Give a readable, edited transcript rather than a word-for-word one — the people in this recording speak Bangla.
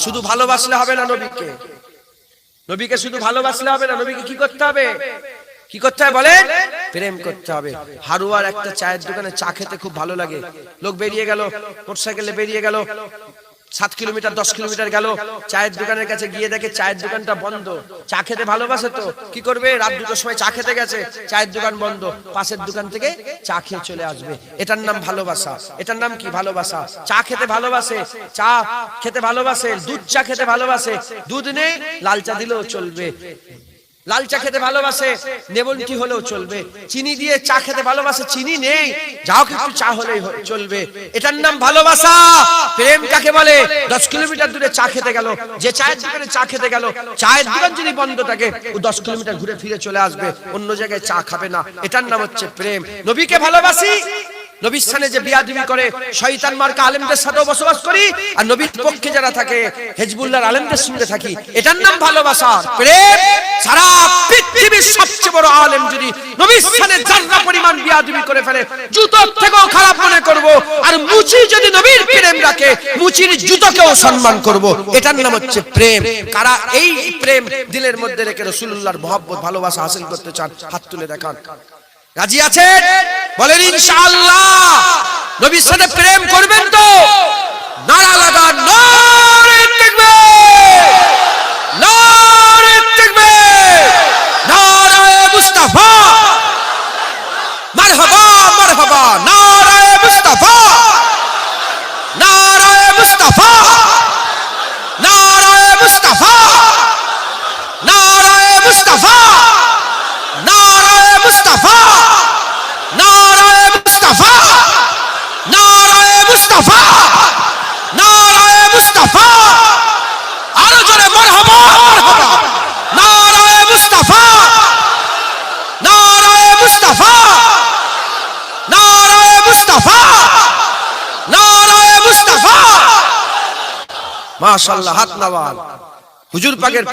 শুধু ভালোবাসলে হবে না নবীকে, নবীকে শুধু ভালোবাসলে হবে না, নবীকে কি করতে হবে, কি করতে হবে বলেন, প্রেম করতে হবে। হারুয়ার একটা চায়ের দোকানে চা খেতে খুব ভালো লাগে, লোক বেরিয়ে গেল, মোটরসাইকেলে বেরিয়ে গেল, 7 কিলোমিটার 10 কিলোমিটার গেল, চায়ের দোকানের কাছে গিয়ে দেখে চায়ের দোকানটা বন্ধ। চা খেতে ভালোবাসে তো কি করবে, রাত 2টার সময় চা খেতে গেছে, চায়ের দোকান বন্ধ, পাশের দোকান থেকে চা খেয়ে চলে আসবে। এটার নাম ভালোবাসা। এটার নাম কি, ভালোবাসা। চা খেতে ভালোবাসে, চা খেতে ভালোবাসে, দুধ চা খেতে ভালোবাসে, দুধ নেই লাল চা দিলেও চলবে, লাল চা খেতে ভালোবাসে, নেবন টি হলেও চলবে, চিনি দিয়ে চা খেতে ভালোবাসে, চিনি নেই যাও একটু চা হলেই চলবে। এটার নাম ভালোবাসা। প্রেম কাকে বলে, 10 কিলোমিটার দূরে চা খেতে গেল, যে চায়ের দোকানে চা খেতে গেল, চায়ের দোকান যদি বন্ধ থাকে ও 10 কিলোমিটার ঘুরে ফিরে চলে আসবে, অন্য জায়গায় চা খাবে না। এটার নাম হচ্ছে প্রেম। নবীকে ভালোবাসি, নবীর সামনে যে বিয়াদবি করে শয়তান মার্কা আলেমদের সাথেও বসবাস করি, আর নবীর পক্ষে যারা থাকে হিজবুল্লাহর আলেমদের সঙ্গে থাকি, এটার নাম ভালোবাসা, প্রেম। সারা পৃথিবীর সবচেয়ে বড় আলেম যদি নবীর সামনে জাররা পরিমাণ বিয়াদবি করে ফেলে, জুতোর থেকেও খারাপ মনে করব, আর মুচি যদি নবীর প্রেম রাখে, মুচির জুতোকেও সম্মান করব। এটার নাম হচ্ছে প্রেম। কারা এই প্রেম দিলের মধ্যে রেখে রাসূলুল্লাহর মহব্বত ভালোবাসা হাসিল করতে চান, হাত তুলে দেখান। রাজি আছেন? বলেন ইনশাআল্লাহ। নবীর সাথে প্রেম করবেন তো? নারা লাগান, নারে তাকবীর, নারে তাকবীর, নারে মুস্তাফা, মারহাবা মারহাবা, নারে মুস্তাফা, নারে মুস্তাফা, নারে মুস্তাফা, নারে মুস্তাফা, নারে মুস্তাফা, নারায়ে মুস্তাফা, নারায়ে মুস্তাফা, নারায়ে মুস্তাফা, আরো জোরে মারহাবা মারহাবা, নারায়ে মুস্তাফা, নারায়ে মুস্তাফা, নারায়ে মুস্তাফা, নারায়ে মুস্তাফা। মাশাআল্লাহ, হাত নাওয়াল। হুজুর পাকের